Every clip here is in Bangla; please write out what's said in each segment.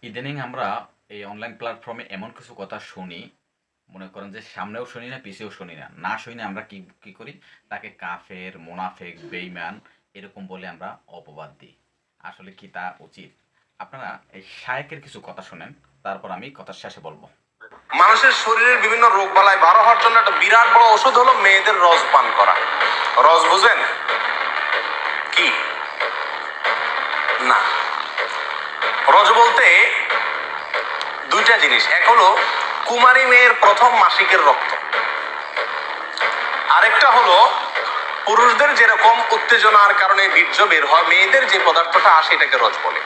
ইদানিং আমরা এই অনলাইন প্ল্যাটফর্মে এমন কিছু কথা শুনি, মনে করেন যে সামনেও শুনি না, পিছেও শুনি না, না শুনি আমরা কি কি করি, তাকে কাফের, মুনাফেক, বেঈমান এরকম বলে আমরা অপবাদ দিই। আসলে কি তা উচিত? আপনারা এই শায়েকের কিছু কথা শুনেন, তারপর আমি কথার শেষে বলবো। মানুষের শরীরের বিভিন্ন রোগ বালাই ভালো হওয়ার জন্য একটা বিরাট বড় ওষুধ হলো মেয়েদের রস পান করা। রস বুঝেন কি? না, রস বলতে দুইটা জিনিস। এক হলো কুমারী মেয়ের প্রথম মাসিকের রক্ত, আরেকটা হলো পুরুষদের যেরকম উত্তেজনার কারণে বীর্য বের হয়, মেয়েদের যে পদার্থটা আসে এটাকে রস বলে।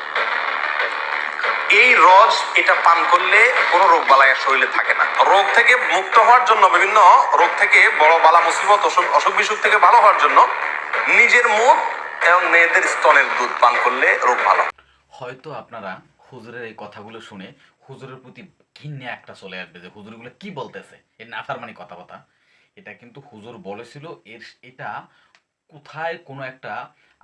এই রস এটা পান করলে কোনো রোগ বালাই শরীরে থাকে না। রোগ থেকে মুক্ত হওয়ার জন্য, বিভিন্ন রোগ থেকে, বড় বালা মুসিবত, অসুখ বিসুখ থেকে ভালো হওয়ার জন্য নিজের মুখ এবং মেয়েদের স্তনের দুধ পান করলে রোগ ভালো। হয়তো আপনারা হুজুরের এই কথাগুলো শুনে হুজুরের প্রতি ঘৃণা একটা চলে আসবে যে হুজুরগুলো কি বলতেছে, এর নাফারমানি কথা কথা। এটা কিন্তু হুজুর বলেছিল, এটা কোথায় কোনো একটা,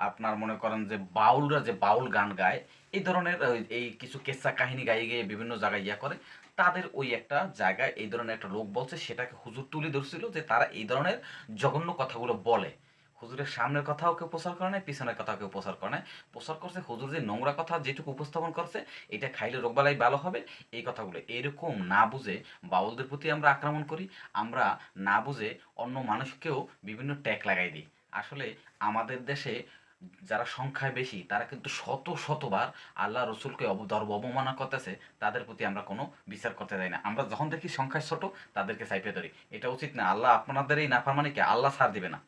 আপনার মনে করেন যে বাউলরা যে বাউল গান গায়, এই ধরনের এই কিছু কেচ্চা কাহিনী গাইয়ে গিয়ে বিভিন্ন জায়গায় ইয়া করে, তাদের ওই একটা জায়গায় এই ধরনের একটা লোক বলছে, সেটাকে হুজুর তুলে ধরছিল যে তারা এই ধরনের জঘন্য কথাগুলো বলে। হুজুরের সামনের কথাও কেউ প্রচার করে নাই, পিছনের কথাও কেউ প্রচার করে নাই, প্রচার করছে হুজুর যে নোংরা কথা যেটুকু উপস্থাপন করছে, এটা খাইলে রোগবালাই ভালো হবে, এই কথাগুলো। এরকম না বুঝে বাউলদের প্রতি আমরা আক্রমণ করি, আমরা না বুঝে অন্য মানুষকেও বিভিন্ন ট্যাগ লাগাই দিই। আসলে আমাদের দেশে যারা সংখ্যায় বেশি তারা কিন্তু শত শতবার আল্লাহ রসুলকে অবমাননা করতেছে, তাদের প্রতি আমরা কোনো বিচার করতে যাই না। আমরা যখন দেখি সংখ্যায় ছোট, তাদেরকে সাইপে ধরি। এটা উচিত না। আল্লাহ আপনাদের এই নাফরমানিকে আল্লাহ ছাড় দিবে না।